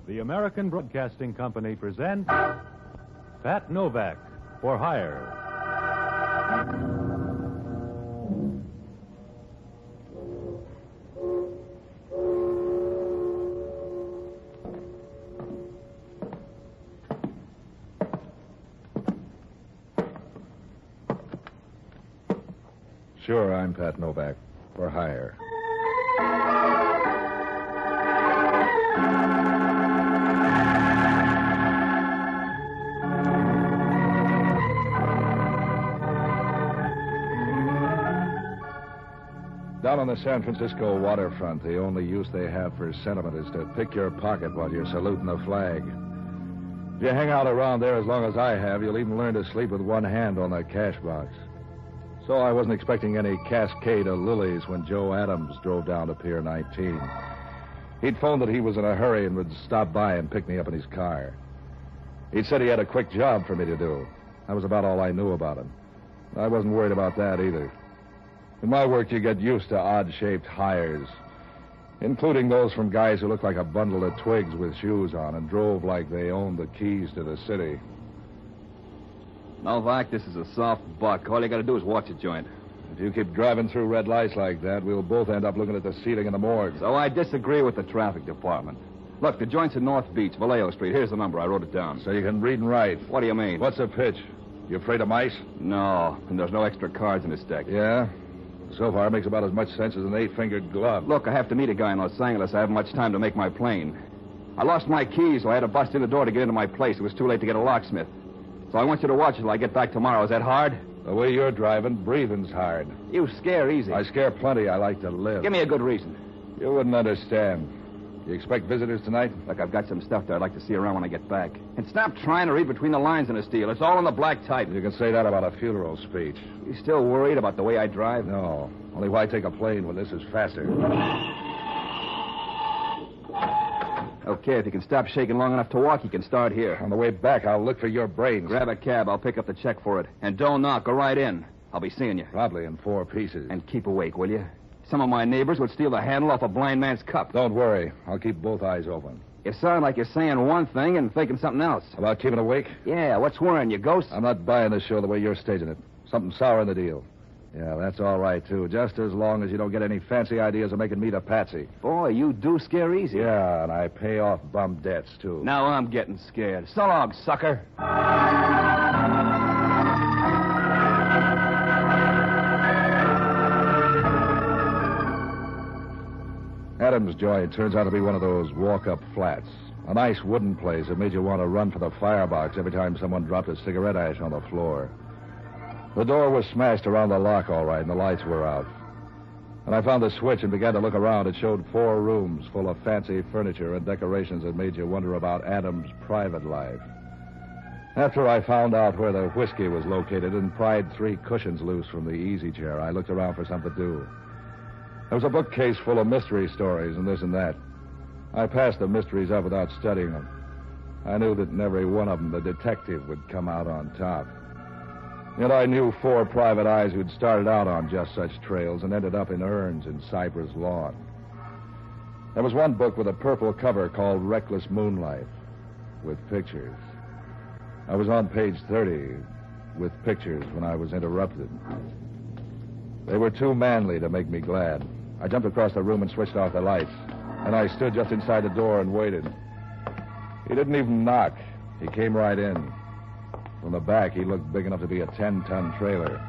The American Broadcasting Company presents Pat Novak for Hire. Sure, I'm Pat Novak for hire. Down on the San Francisco waterfront, the only use they have for sentiment is to pick your pocket while you're saluting the flag. If you hang out around there as long as I have, you'll even learn to sleep with one hand on the cash box. So I wasn't expecting any cascade of lilies when Joe Adams drove down to Pier 19. He'd phoned that he was in a hurry and would stop by and pick me up in his car. He'd said he had a quick job for me to do. That was about all I knew about him. I wasn't worried about that either. In my work, you get used to odd-shaped hires, including those from guys who looked like a bundle of twigs with shoes on and drove like they owned the keys to the city. Novak, this is a soft buck. All you gotta do is watch a joint. If you keep driving through red lights like that, we'll both end up looking at the ceiling in the morgue. So I disagree with the traffic department. Look, the joint's in North Beach, Vallejo Street. Here's the number. I wrote it down. So you can read and write. What do you mean? What's the pitch? You afraid of mice? No, and there's no extra cards in this deck. Yeah? So far, it makes about as much sense as an 8-fingered glove. Look, I have to meet a guy in Los Angeles. I haven't much time to make my plane. I lost my keys, so I had to bust in the door to get into my place. It was too late to get a locksmith. So I want you to watch till I get back tomorrow. Is that hard? The way you're driving, breathing's hard. You scare easy. I scare plenty. I like to live. Give me a good reason. You wouldn't understand. You expect visitors tonight? Look, I've got some stuff there I'd like to see around when I get back. And stop trying to read between the lines in this deal. It's all in the black type. You can say that about a funeral speech. You still worried about the way I drive? No. Only why take a plane when this is faster? Okay, if you can stop shaking long enough to walk, you can start here. On the way back, I'll look for your brains. Grab a cab. I'll pick up the check for it. And don't knock. Go right in. I'll be seeing you. Probably in 4 pieces. And keep awake, will you? Some of my neighbors would steal the handle off a blind man's cup. Don't worry. I'll keep both eyes open. You sound like you're saying one thing and thinking something else. About keeping awake? Yeah, what's worrying you, ghost? I'm not buying this show the way you're staging it. Something sour in the deal. Yeah, that's all right, too. Just as long as you don't get any fancy ideas of making me the patsy. Boy, you do scare easy. Yeah, and I pay off bum debts, too. Now I'm getting scared. So long, sucker. Adams' joint turns out to be one of those walk-up flats. A nice wooden place that made you want to run for the firebox every time someone dropped a cigarette ash on the floor. The door was smashed around the lock all right, and the lights were out. When I found the switch and began to look around, it showed 4 rooms full of fancy furniture and decorations that made you wonder about Adams' private life. After I found out where the whiskey was located and pried 3 cushions loose from the easy chair, I looked around for something to do. There was a bookcase full of mystery stories and this and that. I passed the mysteries up without studying them. I knew that in every one of them, the detective would come out on top. Yet I knew 4 private eyes who'd started out on just such trails and ended up in urns in Cypress Lawn. There was one book with a purple cover called Reckless Moonlight, with pictures. I was on page 30, with pictures, when I was interrupted. They were too manly to make me glad. I jumped across the room and switched off the lights, and I stood just inside the door and waited. He didn't even knock. He came right in. From the back, he looked big enough to be a 10-ton trailer.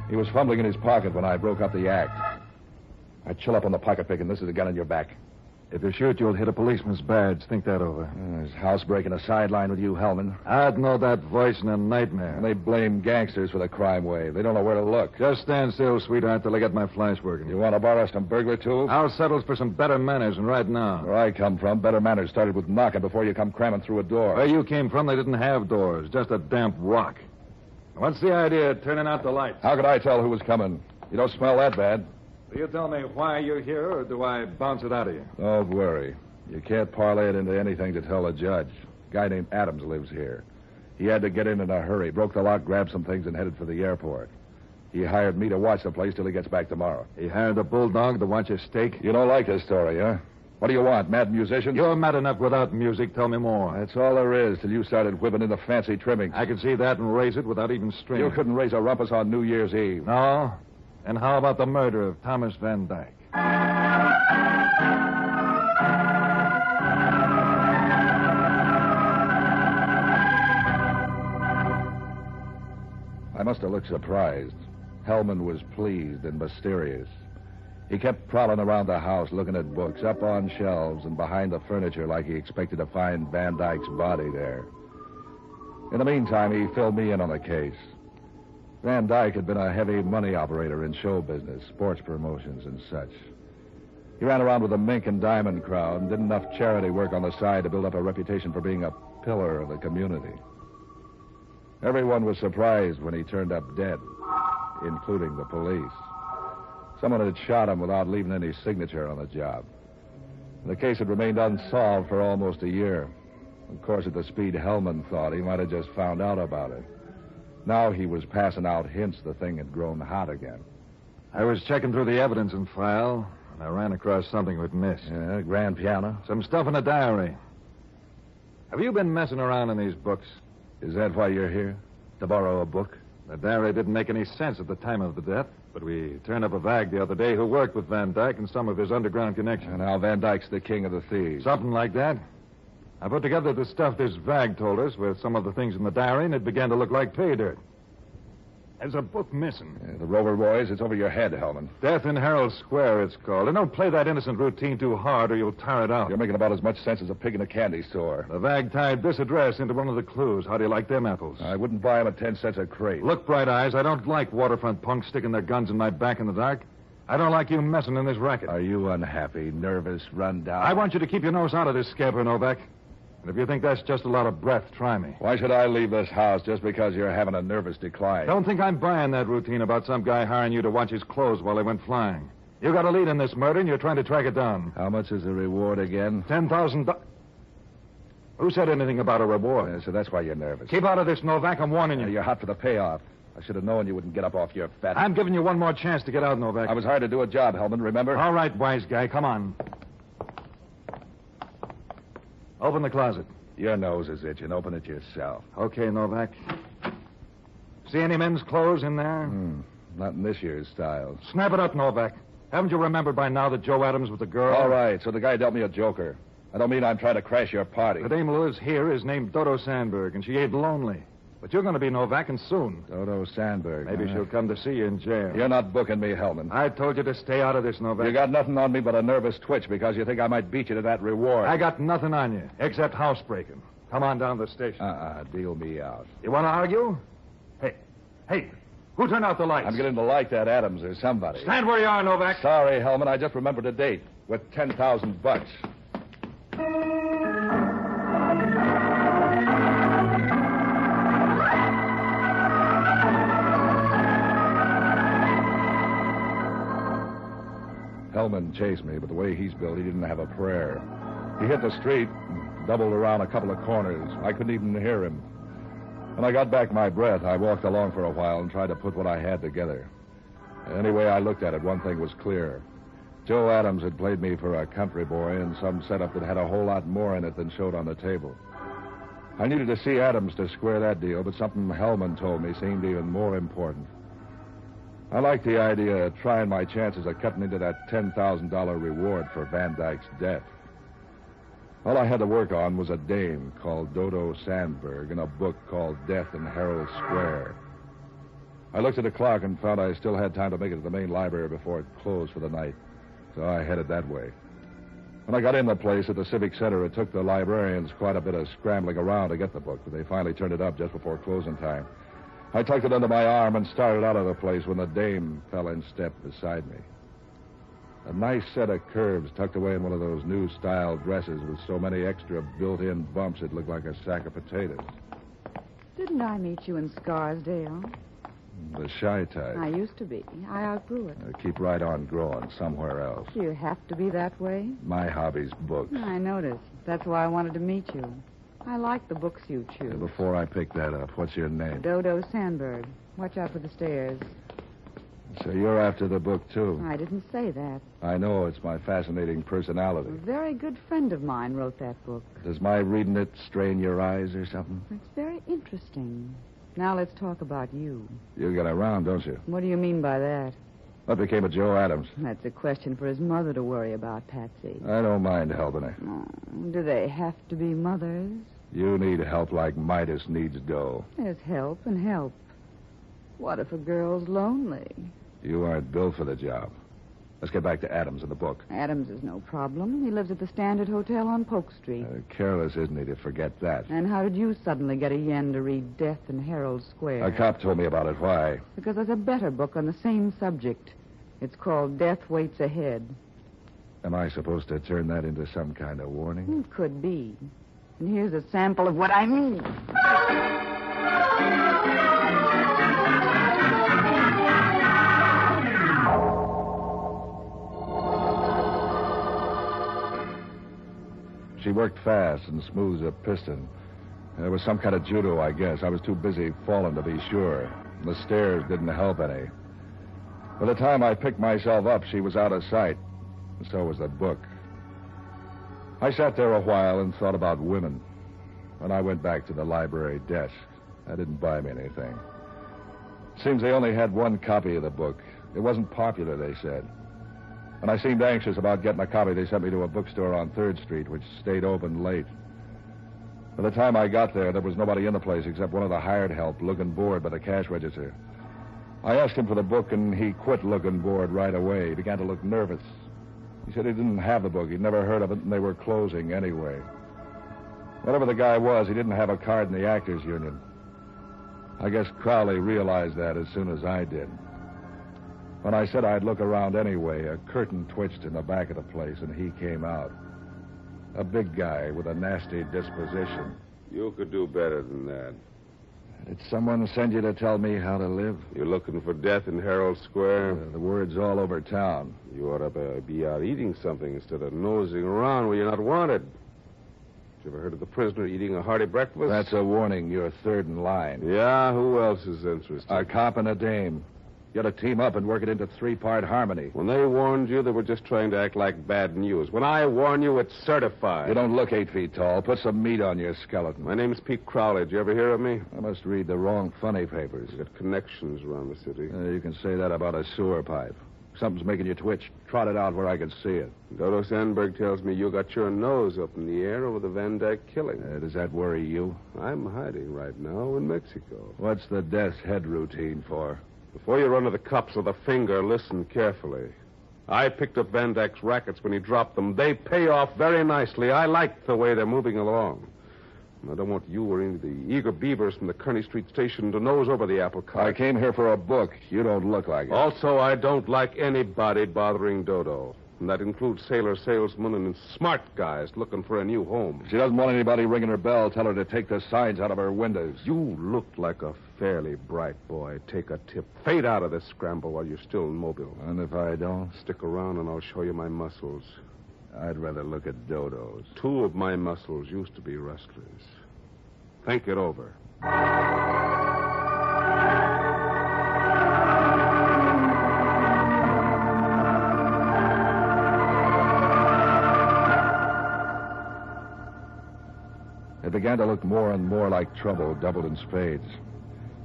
He was fumbling in his pocket when I broke up the act. I chill up on the pocket pick, and this is the gun in your back. If you shoot, you'll hit a policeman's badge. Think that over. There's housebreaking a sideline with you, Hellman. I'd know that voice in a nightmare. And they blame gangsters for the crime wave. They don't know where to look. Just stand still, sweetheart, till I get my flash working. You want to borrow some burglar tools? I'll settle for some better manners, and right now. Where I come from, better manners started with knocking before you come cramming through a door. Where you came from, they didn't have doors. Just a damp rock. What's the idea of turning out the lights? How could I tell who was coming? You don't smell that bad. Will you tell me why you're here, or do I bounce it out of you? Don't worry. You can't parlay it into anything to tell a judge. A guy named Adams lives here. He had to get in a hurry, broke the lock, grabbed some things, and headed for the airport. He hired me to watch the place till he gets back tomorrow. He hired a bulldog to watch a steak? You don't like this story, huh? What do you want, mad musicians? You're mad enough without music. Tell me more. That's all there is till you started whipping into fancy trimmings. I could see that and raise it without even stringing. You couldn't raise a rumpus on New Year's Eve. No? And how about the murder of Thomas Van Dyke? I must have looked surprised. Hellman was pleased and mysterious. He kept prowling around the house looking at books up on shelves and behind the furniture like he expected to find Van Dyke's body there. In the meantime, he filled me in on the case. Van Dyke had been a heavy money operator in show business, sports promotions and such. He ran around with the mink and diamond crowd and did enough charity work on the side to build up a reputation for being a pillar of the community. Everyone was surprised when he turned up dead, including the police. Someone had shot him without leaving any signature on the job. The case had remained unsolved for almost a year. Of course, at the speed Hellman thought, he might have just found out about it. Now he was passing out hints the thing had grown hot again. I was checking through the evidence and file, and I ran across something we'd missed. Yeah, grand piano. Some stuff in a diary. Have you been messing around in these books? Is that why you're here? To borrow a book? The diary didn't make any sense at the time of the death, but we turned up a vag the other day who worked with Van Dyke and some of his underground connections. And now Van Dyke's the king of the thieves. Something like that. I put together the stuff this vag told us with some of the things in the diary, and it began to look like pay dirt. There's a book missing. The Rover Boys, it's over your head, Hellman. Death in Herald Square, it's called. And don't play that innocent routine too hard or you'll tire it out. You're making about as much sense as a pig in a candy store. The vag tied this address into one of the clues. How do you like them apples? I wouldn't buy them at 10 cents a crate. Look, Bright Eyes, I don't like waterfront punks sticking their guns in my back in the dark. I don't like you messing in this racket. Are you unhappy, nervous, run down? I want you to keep your nose out of this, Scamper Novak. And if you think that's just a lot of breath, try me. Why should I leave this house just because you're having a nervous decline? Don't think I'm buying that routine about some guy hiring you to watch his clothes while they went flying. You got a lead in this murder, and you're trying to track it down. How much is the reward again? $10,000. Who said anything about a reward? Yeah, so that's why you're nervous. Keep out of this, Novak. I'm warning you. You're hot for the payoff. I should have known you wouldn't get up off your fat... I'm giving you one more chance to get out, Novak. I was hired to do a job, Hellman, remember? All right, wise guy. Come on. Open the closet. Your nose is itching. Open it yourself. Okay, Novak. See any men's clothes in there? Not in this year's style. Snap it up, Novak. Haven't you remembered by now that Joe Adams was the girl? All right, so the guy dealt me a joker. I don't mean I'm trying to crash your party. The dame who lives here is named Dodo Sandberg, and she ain't lonely. But you're going to be Novak, and soon. Dodo Sandberg. Maybe she'll come to see you in jail. You're not booking me, Hellman. I told you to stay out of this, Novak. You got nothing on me but a nervous twitch because you think I might beat you to that reward. I got nothing on you, except housebreaking. Come on down to the station. Deal me out. You want to argue? Hey, who turned out the lights? I'm getting to like that Adams or somebody. Stand where you are, Novak. Sorry, Hellman, I just remembered a date with $10,000. Hellman chased me, but the way he's built, he didn't have a prayer. He hit the street, doubled around a couple of corners. I couldn't even hear him. When I got back my breath, I walked along for a while and tried to put what I had together. Any way I looked at it, one thing was clear. Joe Adams had played me for a country boy in some setup that had a whole lot more in it than showed on the table. I needed to see Adams to square that deal, but something Hellman told me seemed even more important. I liked the idea of trying my chances of cutting into that $10,000 reward for Van Dyke's death. All I had to work on was a dame called Dodo Sandberg and a book called Death in Herald Square. I looked at the clock and found I still had time to make it to the main library before it closed for the night, so I headed that way. When I got in the place at the Civic Center, it took the librarians quite a bit of scrambling around to get the book, but they finally turned it up just before closing time. I tucked it under my arm and started out of the place when the dame fell in step beside me. A nice set of curves tucked away in one of those new-style dresses with so many extra built-in bumps it looked like a sack of potatoes. Didn't I meet you in Scarsdale? The shy type. I used to be. I outgrew it. Keep right on growing somewhere else. Do you have to be that way? My hobby's books. I noticed. That's why I wanted to meet you. I like the books you choose. Before I pick that up, what's your name? Dodo Sandberg. Watch out for the stairs. So you're after the book, too. I didn't say that. I know it's my fascinating A personality. very good friend of mine wrote that book. Does my reading it strain your eyes or something? It's very interesting. Now let's talk about you. You get around, don't you? What do you mean by that? What became of Joe Adams? That's a question for his mother to worry about, Patsy. I don't mind helping her. Oh, do they have to be mothers? You need help like Midas needs dough. There's help and help. What if a girl's lonely? You aren't built for the job. Let's get back to Adams and the book. Adams is no problem. He lives at the Standard Hotel on Polk Street. Careless, isn't he, to forget that? And how did you suddenly get a yen to read Death in Herald Square? A cop told me about it. Why? Because there's a better book on the same subject. It's called Death Waits Ahead. Am I supposed to turn that into some kind of warning? It could be. And here's a sample of what I mean. She worked fast and smooth as a piston. There was some kind of judo, I guess. I was too busy falling to be sure. The stairs didn't help any. By the time I picked myself up, she was out of sight. And so was the book. I sat there a while and thought about women. When I went back to the library desk, I didn't buy me anything. Seems they only had one copy of the book. It wasn't popular, they said. When I seemed anxious about getting a copy, they sent me to a bookstore on 3rd Street, which stayed open late. By the time I got there was nobody in the place except one of the hired help looking bored by the cash register. I asked him for the book, and he quit looking bored right away. He began to look nervous. He said he didn't have the book. He'd never heard of it, and they were closing anyway. Whatever the guy was, he didn't have a card in the Actors Union. I guess Crowley realized that as soon as I did. When I said I'd look around anyway, a curtain twitched in the back of the place, and he came out. A big guy with a nasty disposition. You could do better than that. Did someone send you to tell me how to live? You're looking for death in Herald Square? The word's all over town. You ought to be out eating something instead of nosing around where you're not wanted. You ever heard of the prisoner eating a hearty breakfast? That's a warning. You're third in line. Yeah, who else is interested? A cop and a dame. You got to team up and work it into 3-part harmony. When they warned you, they were just trying to act like bad news. When I warn you, it's certified. You don't look 8 feet tall. Put some meat on your skeleton. My name's Pete Crowley. Did you ever hear of me? I must read the wrong funny papers. I got connections around the city. You can say that about a sewer pipe. Something's making you twitch. Trot it out where I can see it. Dodo Sandberg tells me you got your nose up in the air over the Van Dyke killing. Does that worry you? I'm hiding right now in Mexico. What's the death's head routine for? Before you run to the cops with a finger, listen carefully. I picked up Van Dyke's rackets when he dropped them. They pay off very nicely. I like the way they're moving along. And I don't want you or any of the eager beavers from the Kearney Street station to nose over the apple cart. I came here for a book. You don't look like it. Also, I don't like anybody bothering Dodo. And that includes sailor salesmen and smart guys looking for a new home. If she doesn't want anybody ringing her bell, tell her to take the signs out of her windows. You look like a fairly bright boy. Take a tip. Fade out of this scramble while you're still in Mobile. And if I don't? Stick around and I'll show you my muscles. I'd rather look at Dodo's. 2 of my muscles used to be wrestlers. Think it over. It began to look more and more like trouble, doubled in spades.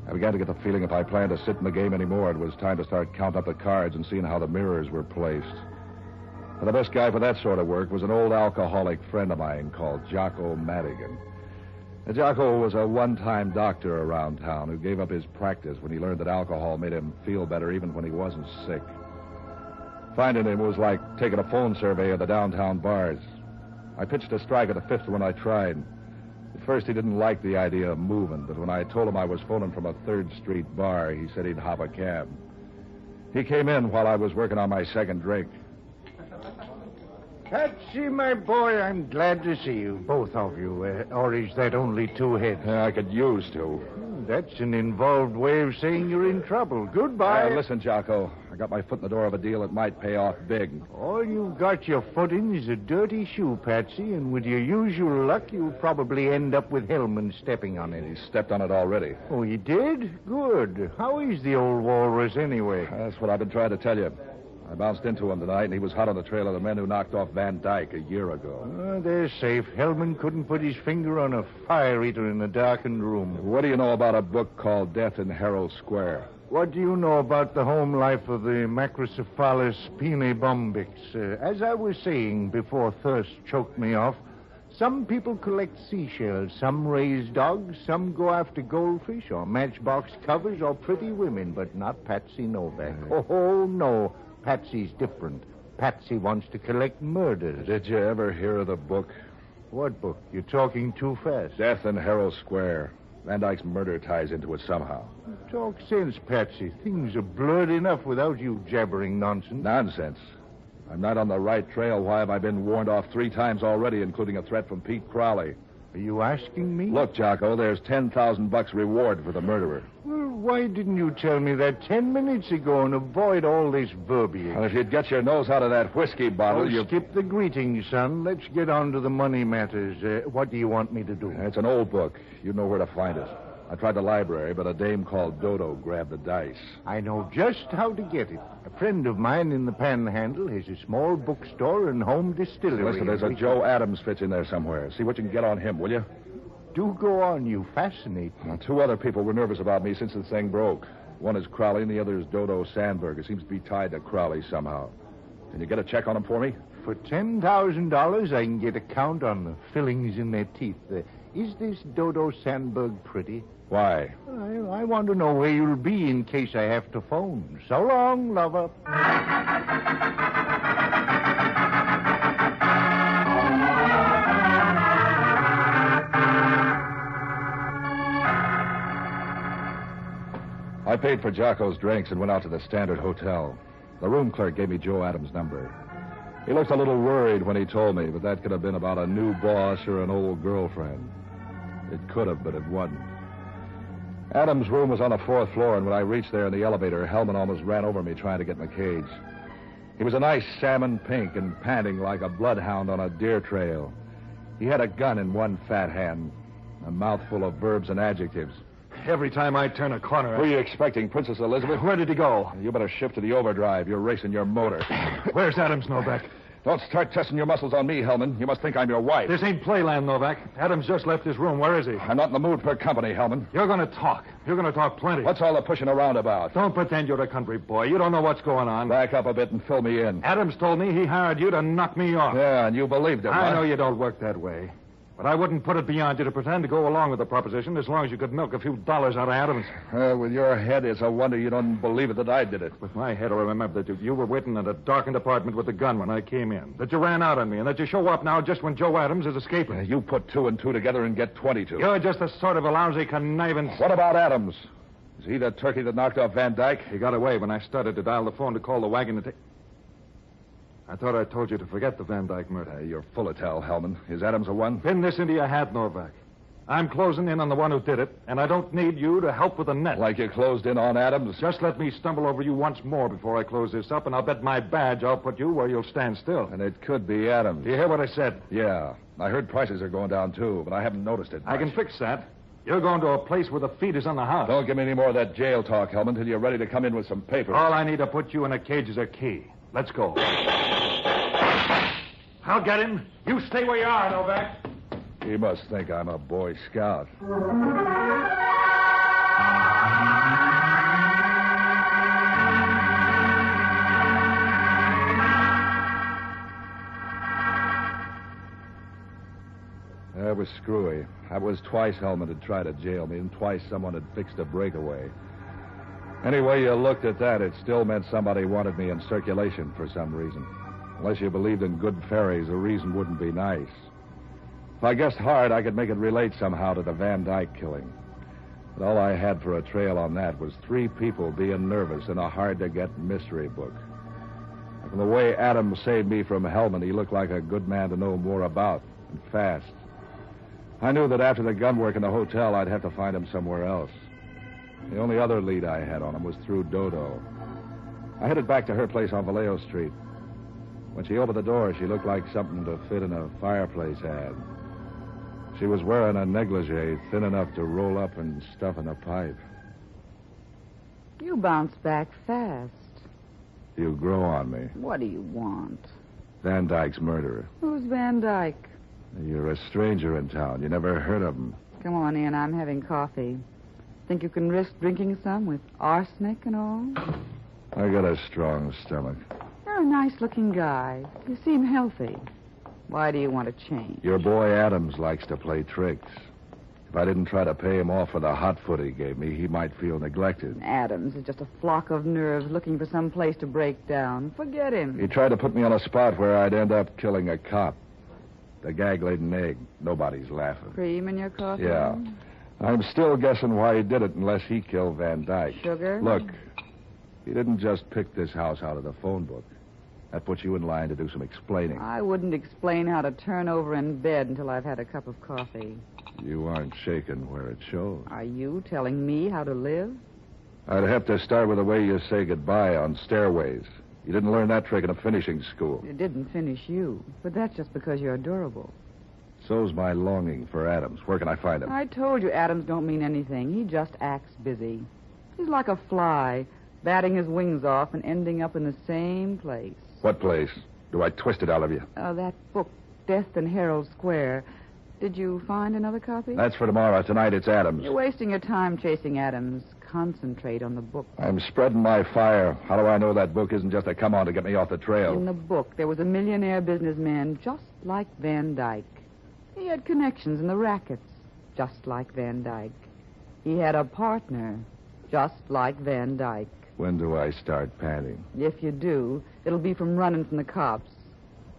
I began to get the feeling if I planned to sit in the game anymore, it was time to start counting up the cards and seeing how the mirrors were placed. And the best guy for that sort of work was an old alcoholic friend of mine called Jocko Madigan. Jocko was a one-time doctor around town who gave up his practice when he learned that alcohol made him feel better even when he wasn't sick. Finding him was like taking a phone survey of the downtown bars. I pitched a strike at the 5th one I tried. At first, he didn't like the idea of moving, but when I told him I was phoning from a 3rd Street bar, he said he'd hop a cab. He came in while I was working on my second drink. Patsy, my boy, I'm glad to see you, both of you. Or is that only 2 heads? I could use to. That's an involved way of saying you're in trouble. Goodbye. Listen, Jocko. I got my foot in the door of a deal that might pay off big. All you've got your foot in is a dirty shoe, Patsy, and with your usual luck, you'll probably end up with Hellman stepping on it. He stepped on it already. Oh, he did? Good. How is the old walrus, anyway? That's what I've been trying to tell you. I bounced into him tonight, and he was hot on the trail of the men who knocked off Van Dyke a year ago. They're safe. Hellman couldn't put his finger on a fire eater in a darkened room. What do you know about a book called Death in Herald Square? What do you know about the home life of the Macrocephalus pinebombix? As I was saying before thirst choked me off, some people collect seashells, some raise dogs, some go after goldfish or matchbox covers or pretty women, but not Patsy Novak. Oh, no. Patsy's different. Patsy wants to collect murders. Did you ever hear of the book? What book? You're talking too fast. Death in Herald Square. Van Dyke's murder ties into it somehow. Talk sense, Patsy. Things are blurred enough without you jabbering nonsense. Nonsense. I'm not on the right trail. Why have I been warned off 3 times already, including a threat from Pete Crowley? Are you asking me? Look, Jocko, there's $10,000 reward for the murderer. Well, why didn't you tell me that 10 minutes ago and avoid all this verbiage? Well, if you'd get your nose out of that whiskey bottle, you... Skip the greetings, son. Let's get on to the money matters. What do you want me to do? It's an old book. You know where to find it. I tried the library, but a dame called Dodo grabbed the dice. I know just how to get it. A friend of mine in the Panhandle has a small bookstore and home distillery. Listen, there's a Joe Adams fits in there somewhere. See what you can get on him, will you? Do go on. You fascinate me. Well, 2 other people were nervous about me since the thing broke. One is Crowley, and the other is Dodo Sandberg. It seems to be tied to Crowley somehow. Can you get a check on him for me? For $10,000, I can get a count on the fillings in their teeth. Is this Dodo Sandberg pretty? Why? I want to know where you'll be in case I have to phone. So long, lover. I paid for Jocko's drinks and went out to the Standard Hotel. The room clerk gave me Joe Adams' number. He looked a little worried when he told me, but that could have been about a new boss or an old girlfriend. It could have, but it wasn't. Adams' room was on the 4th floor, and when I reached there in the elevator, Hellman almost ran over me trying to get in the cage. He was a nice salmon pink and panting like a bloodhound on a deer trail. He had a gun in one fat hand, a mouthful of verbs and adjectives. Every time I turn a corner... Who are you expecting, Princess Elizabeth? Where did he go? You better shift to the overdrive. You're racing your motor. Where's Adams, Novak? Don't start testing your muscles on me, Hellman. You must think I'm your wife. This ain't playland, Novak. Adams just left his room. Where is he? I'm not in the mood for company, Hellman. You're going to talk. You're going to talk plenty. What's all the pushing around about? Don't pretend you're a country boy. You don't know what's going on. Back up a bit and fill me in. Adams told me he hired you to knock me off. Yeah, and you believed him, I huh? know you don't work that way. But I wouldn't put it beyond you to pretend to go along with the proposition as long as you could milk a few dollars out of Adams. With your head, it's a wonder you don't believe it that I did it. With my head, I remember that you were waiting in a darkened apartment with a gun when I came in. That you ran out on me, and that you show up now just when Joe Adams is escaping. You put 2 and 2 together and get 22. You're just a sort of a lousy conniving... What about Adams? Is he the turkey that knocked off Van Dyke? He got away when I started to dial the phone to call the wagon to take... I thought I told you to forget the Van Dyke murder. You're full of tell, Hellman. Is Adams the one? Pin this into your hat, Novak. I'm closing in on the one who did it, and I don't need you to help with the net. Like you closed in on Adams? Just let me stumble over you once more before I close this up, and I'll bet my badge I'll put you where you'll stand still. And it could be Adams. Do you hear what I said? Yeah. I heard prices are going down, too, but I haven't noticed it much. I can fix that. You're going to a place where the feet is on the house. Don't give me any more of that jail talk, Hellman, till you're ready to come in with some papers. All I need to put you in a cage is a key. Let's go. I'll get him. You stay where you are, Novak. He must think I'm a Boy Scout. That was screwy. That was twice Hellman had tried to jail me, and twice someone had fixed a breakaway. Any way you looked at that, it still meant somebody wanted me in circulation for some reason. Unless you believed in good fairies, the reason wouldn't be nice. If I guessed hard, I could make it relate somehow to the Van Dyke killing. But all I had for a trail on that was 3 people being nervous in a hard-to-get mystery book. From the way Adams saved me from Hellman, he looked like a good man to know more about, and fast. I knew that after the gun work in the hotel, I'd have to find him somewhere else. The only other lead I had on him was through Dodo. I headed back to her place on Vallejo Street. When she opened the door, she looked like something to fit in a fireplace ad. She was wearing a negligee thin enough to roll up and stuff in a pipe. You bounce back fast. You grow on me. What do you want? Van Dyke's murderer. Who's Van Dyke? You're a stranger in town. You never heard of him. Come on in. I'm having coffee. Think you can risk drinking some with arsenic and all? I got a strong stomach. You're a nice-looking guy. You seem healthy. Why do you want to change? Your boy Adams likes to play tricks. If I didn't try to pay him off for the hot foot he gave me, he might feel neglected. Adams is just a flock of nerves looking for some place to break down. Forget him. He tried to put me on a spot where I'd end up killing a cop. The gag laid an egg. Nobody's laughing. Cream in your coffee? Yeah. I'm still guessing why he did it unless he killed Van Dyke. Sugar? Look, he didn't just pick this house out of the phone book. That puts you in line to do some explaining. I wouldn't explain how to turn over in bed until I've had a cup of coffee. You aren't shaken where it shows. Are you telling me how to live? I'd have to start with the way you say goodbye on stairways. You didn't learn that trick in a finishing school. It didn't finish you, but that's just because you're durable. So's my longing for Adams. Where can I find him? I told you Adams don't mean anything. He just acts busy. He's like a fly, batting his wings off and ending up in the same place. What place? Do I twist it out of you? That book, Death in Herald Square. Did you find another copy? That's for tomorrow. Tonight it's Adams. You're wasting your time chasing Adams. Concentrate on the book. I'm spreading my fire. How do I know that book isn't just a come-on to get me off the trail? In the book, there was a millionaire businessman just like Van Dyke. He had connections in the rackets, just like Van Dyke. He had a partner, just like Van Dyke. When do I start panting? If you do, it'll be from running from the cops.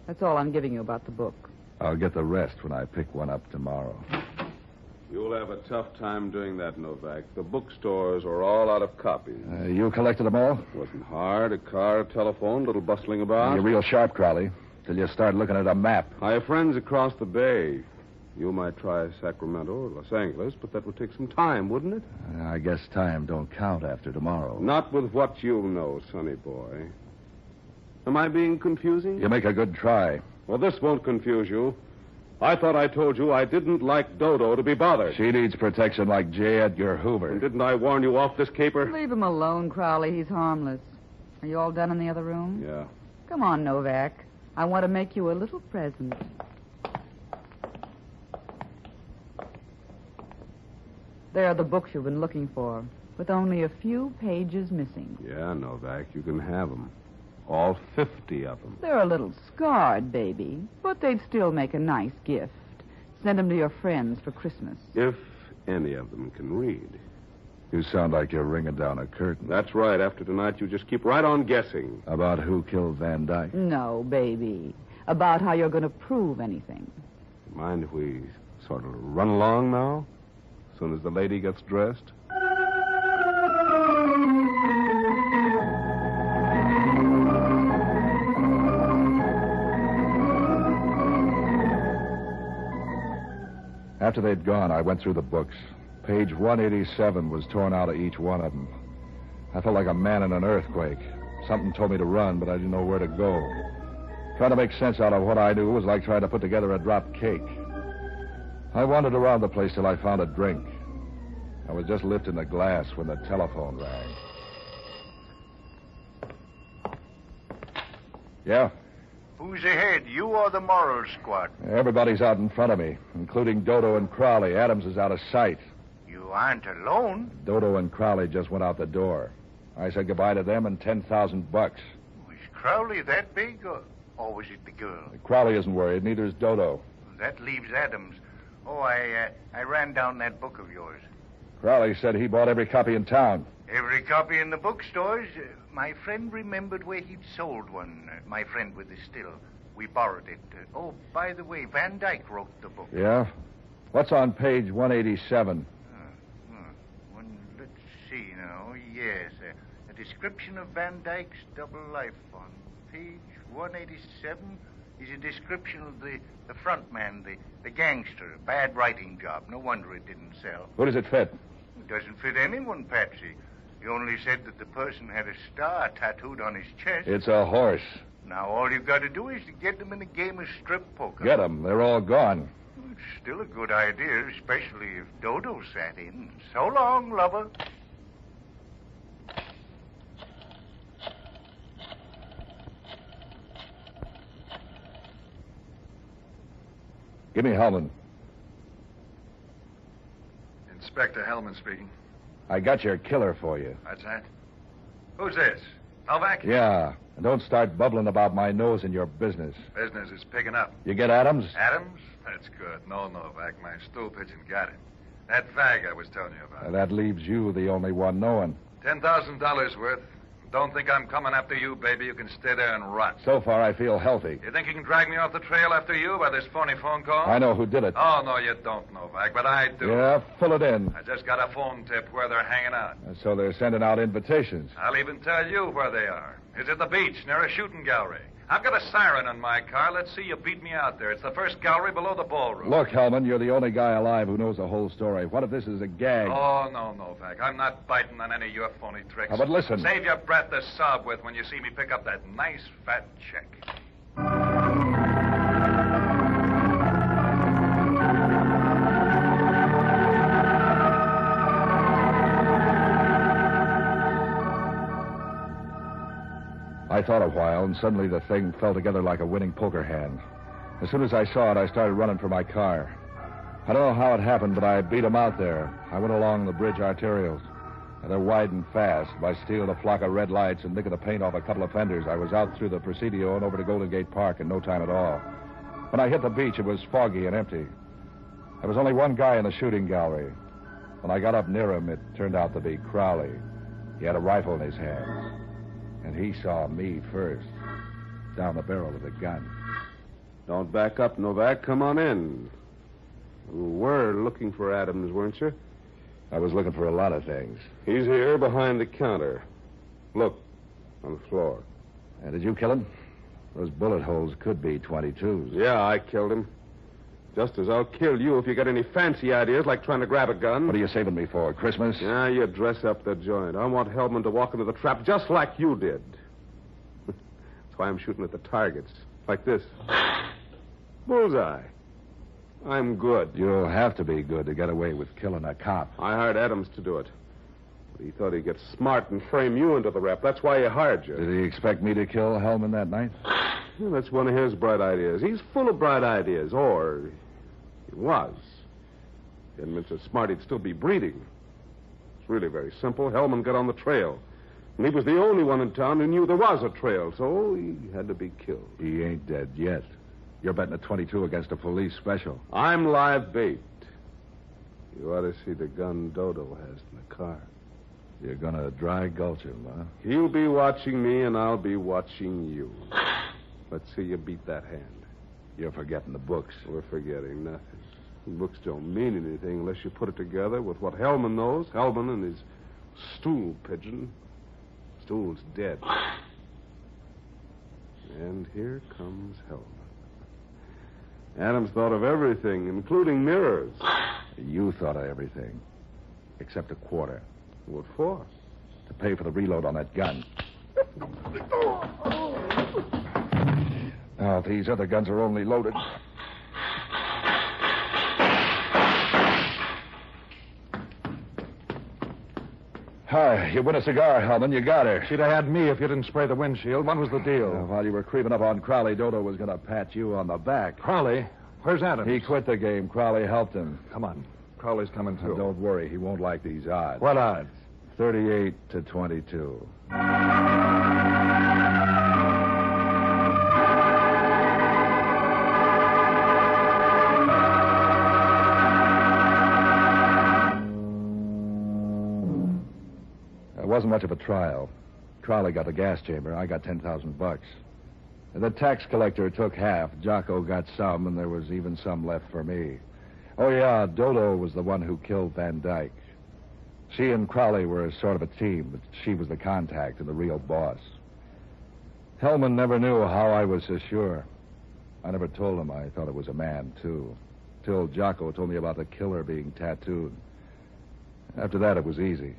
That's all I'm giving you about the book. I'll get the rest when I pick one up tomorrow. You'll have a tough time doing that, Novak. The bookstores are all out of copies. You collected them all? It wasn't hard. A car, a telephone, a little bustling about. You're real sharp, Crowley, till you start looking at a map. I have friends across the bay. You might try Sacramento or Los Angeles, but that would take some time, wouldn't it? I guess time don't count after tomorrow. Not with what you know, sonny boy. Am I being confusing? You make a good try. Well, this won't confuse you. I thought I told you I didn't like Dodo to be bothered. She needs protection like J. Edgar Hoover. And didn't I warn you off this caper? Leave him alone, Crowley. He's harmless. Are you all done in the other room? Yeah. Come on, Novak. I want to make you a little present. There are the books you've been looking for, with only a few pages missing. Yeah, Novak, you can have them. All 50 of them. They're a little scarred, baby, but they'd still make a nice gift. Send them to your friends for Christmas. If any of them can read. You sound like you're ringing down a curtain. That's right. After tonight, you just keep right on guessing. About who killed Van Dyke? No, baby. About how you're going to prove anything. Mind if we sort of run along now? As soon as the lady gets dressed? After they'd gone, I went through the books. Page 187 was torn out of each one of them. I felt like a man in an earthquake. Something told me to run, but I didn't know where to go. Trying to make sense out of what I knew was like trying to put together a drop cake. I wandered around the place till I found a drink. I was just lifting the glass when the telephone rang. Yeah? Who's ahead, you or the moral squad? Everybody's out in front of me, including Dodo and Crowley. Adams is out of sight. You aren't alone. Dodo and Crowley just went out the door. I said goodbye to them and $10,000. Was Crowley that big, or was it the girl? Crowley isn't worried, neither is Dodo. That leaves Adams. Oh, I ran down that book of yours. Crowley said he bought every copy in town. Every copy in the bookstores. My friend remembered where he'd sold one. My friend with the still. We borrowed it. Oh, by the way, Van Dyke wrote the book. Yeah? What's on page 187? Let's see now. Yes, a description of Van Dyke's double life on page 187 is a description of the front man, the gangster. A bad writing job. No wonder it didn't sell. Who does it fit? Doesn't fit anyone, Patsy. You only said that the person had a star tattooed on his chest. It's a horse. Now all you've got to do is to get them in a game of strip poker. Get them. They're all gone. It's still a good idea, especially if Dodo sat in. So long, lover. Give me Hellman. Inspector Hellman speaking. I got your killer for you. That's that? Who's this? Novak? Yeah. And don't start bubbling about my nose in your business. Business is picking up. You get Adams? Adams? That's good. No, Novak. My stool pigeon got it. That fag I was telling you about. That leaves you the only one knowing. $10,000 worth. Don't think I'm coming after you, baby. You can stay there and rot. So far, I feel healthy. You think you can drag me off the trail after you by this phony phone call? I know who did it. Oh, no, you don't, Novak, but I do. Yeah, fill it in. I just got a phone tip where they're hanging out. So they're sending out invitations. I'll even tell you where they are. It's at the beach near a shooting gallery. I've got a siren in my car. Let's see you beat me out there. It's the first gallery below the ballroom. Look, Hellman, you're the only guy alive who knows the whole story. What if this is a gag? Oh, no, Novak. I'm not biting on any of your phony tricks. But listen. Save your breath to sob with when you see me pick up that nice fat check. I thought a while, and suddenly the thing fell together like a winning poker hand. As soon as I saw it, I started running for my car. I don't know how it happened, but I beat them out there. I went along the bridge arterials. And they're widening fast. By stealing a flock of red lights and nicking the paint off a couple of fenders, I was out through the Presidio and over to Golden Gate Park in no time at all. When I hit the beach, it was foggy and empty. There was only one guy in the shooting gallery. When I got up near him, it turned out to be Crowley. He had a rifle in his hands. And he saw me first, down the barrel of the gun. Don't back up, Novak. Come on in. You were looking for Adams, weren't you? I was looking for a lot of things. He's here behind the counter. Look, on the floor. And did you kill him? Those bullet holes could be 22s. Yeah, I killed him. Just as I'll kill you if you got any fancy ideas like trying to grab a gun. What are you saving me for, Christmas? Yeah, you dress up the joint. I want Hellman to walk into the trap just like you did. That's why I'm shooting at the targets. Like this. Bullseye. I'm good. You'll have to be good to get away with killing a cop. I hired Adams to do it. But he thought he'd get smart and frame you into the rep. That's why he hired you. Did he expect me to kill Hellman that night? Well, that's one of his bright ideas. He's full of bright ideas. Or he was. If he hadn't been so smart, he'd still be breeding. It's really very simple. Hellman got on the trail. And he was the only one in town who knew there was a trail, so he had to be killed. He ain't dead yet. You're betting a 22 against a police special. I'm live bait. You ought to see the gun Dodo has in the car. You're gonna dry gulch him, huh? He'll be watching me, and I'll be watching you. Let's see you beat that hand. You're forgetting the books. We're forgetting nothing. The books don't mean anything unless you put it together with what Hellman knows. Hellman and his stool pigeon. Stool's dead. And here comes Hellman. Adams thought of everything, including mirrors. You thought of everything. Except a quarter. What for? To pay for the reload on that gun. Now, these other guns are only loaded. Hi, you win a cigar, Hellman. You got her. She'd have had me if you didn't spray the windshield. What was the deal? While you were creeping up on Crowley, Dodo was going to pat you on the back. Crowley? Where's Adams? He quit the game. Crowley helped him. Come on. Crowley's coming too. Don't worry. He won't like these odds. What odds? 38 to 22. It wasn't much of a trial. Crowley got the gas chamber. I got $10,000. The tax collector took half. Jocko got some, and there was even some left for me. Oh, yeah, Dodo was the one who killed Van Dyke. She and Crowley were sort of a team, but she was the contact and the real boss. Hellman never knew how I was so sure. I never told him I thought it was a man, too. Till Jocko told me about the killer being tattooed. After that, it was easy.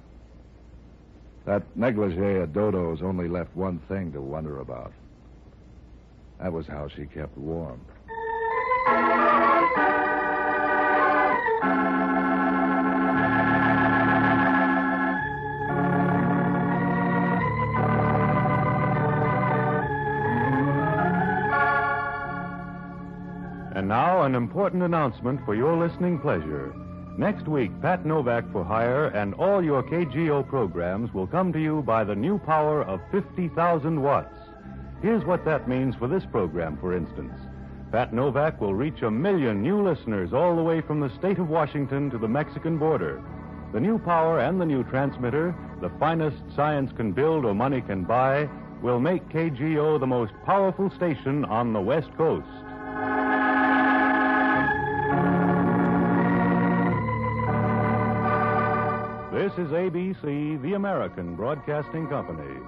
That negligee of Dodo's only left one thing to wonder about. That was how she kept warm. And now, an important announcement for your listening pleasure. Next week, Pat Novak for Hire and all your KGO programs will come to you by the new power of 50,000 watts. Here's what that means for this program, for instance. Pat Novak will reach 1 million new listeners all the way from the state of Washington to the Mexican border. The new power and the new transmitter, the finest science can build or money can buy, will make KGO the most powerful station on the West Coast. This is ABC, the American Broadcasting Company.